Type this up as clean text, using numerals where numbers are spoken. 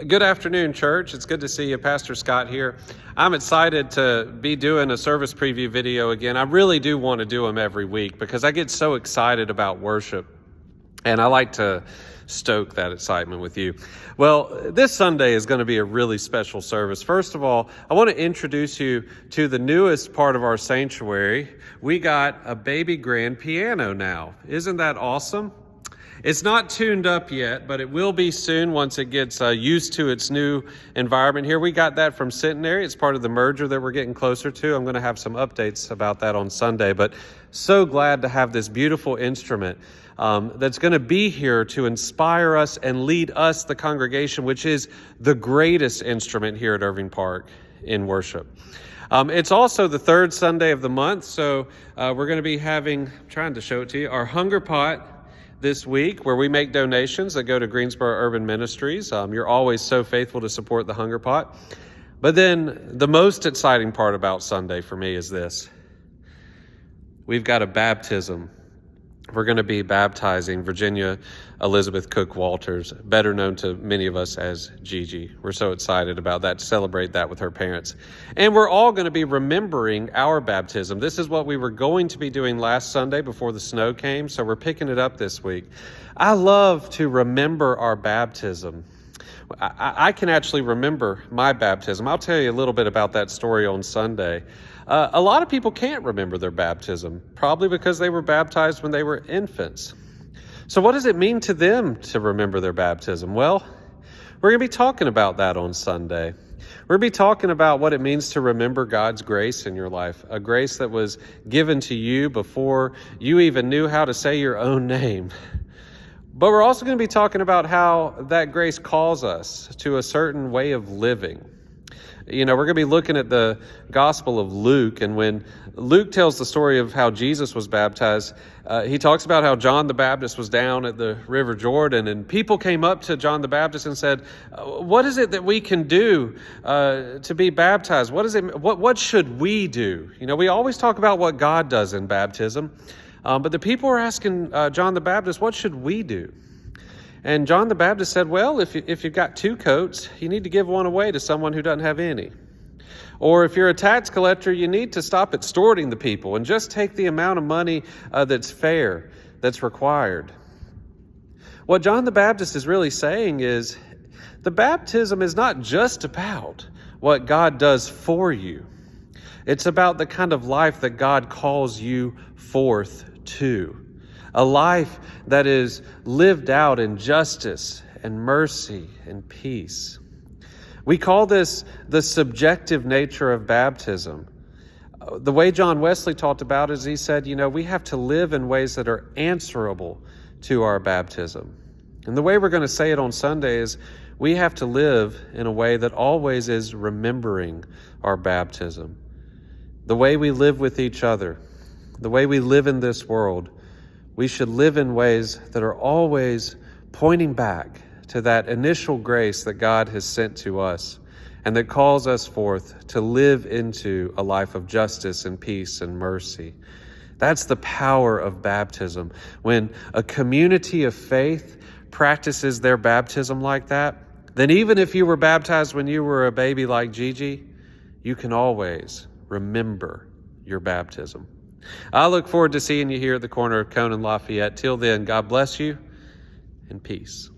Good afternoon, church. It's good to see you. Pastor Scott here. I'm excited to be doing a service preview video again. I really do want to do them every week because I get so excited about worship, and I like to stoke that excitement with you. Well, this Sunday is going to be a really special service. First of all, I want to introduce you to the newest part of our sanctuary. We got a baby grand piano now. Isn't that awesome? It's not tuned up yet, but it will be soon once it gets used to its new environment here. We got that from Centenary. It's part of the merger that we're getting closer to. I'm going to have some updates about that on Sunday, but so glad to have this beautiful instrument that's going to be here to inspire us and lead us, the congregation, which is the greatest instrument here at Irving Park in worship. It's also the third Sunday of the month, so we're going to be having, I'm trying to show it to you, our Hunger Pot this week, where we make donations that go to Greensboro Urban Ministries. You're always so faithful to support the Hunger Pot. But then the most exciting part about Sunday for me is this. We've got a baptism. We're going to be baptizing Virginia Elizabeth Cook Walters, better known to many of us as Gigi. We're so excited about that, to celebrate that with her parents. And we're all going to be remembering our baptism. This is what we were going to be doing last Sunday before the snow came, so we're picking it up this week. I love to remember our baptism. I can actually remember my baptism. I'll tell you a little bit about that story on Sunday. A lot of people can't remember their baptism, probably because they were baptized when they were infants. So what does it mean to them to remember their baptism? Well, we're going to be talking about that on Sunday. We're going to be talking about what it means to remember God's grace in your life, a grace that was given to you before you even knew how to say your own name. But we're also going to be talking about how that grace calls us to a certain way of living. You know, we're going to be looking at the Gospel of Luke, and when Luke tells the story of how Jesus was baptized, he talks about how John the Baptist was down at the River Jordan, and people came up to John the Baptist and said, what is it that we can do to be baptized? What should we do? You know, we always talk about what God does in baptism, but the people were asking John the Baptist, what should we do? And John the Baptist said, well, if you've got two coats, you need to give one away to someone who doesn't have any. Or if you're a tax collector, you need to stop extorting the people and just take the amount of money that's fair, that's required. What John the Baptist is really saying is the baptism is not just about what God does for you. It's about the kind of life that God calls you forth to. A life that is lived out in justice and mercy and peace. We call this the subjective nature of baptism. The way John Wesley talked about it is he said, you know, we have to live in ways that are answerable to our baptism. And the way we're going to say it on Sunday is we have to live in a way that always is remembering our baptism. The way we live with each other, the way we live in this world, we should live in ways that are always pointing back to that initial grace that God has sent to us and that calls us forth to live into a life of justice and peace and mercy. That's the power of baptism. When a community of faith practices their baptism like that, then even if you were baptized when you were a baby like Gigi, you can always remember your baptism. I look forward to seeing you here at the corner of Cone and Lafayette. Till then, God bless you and peace.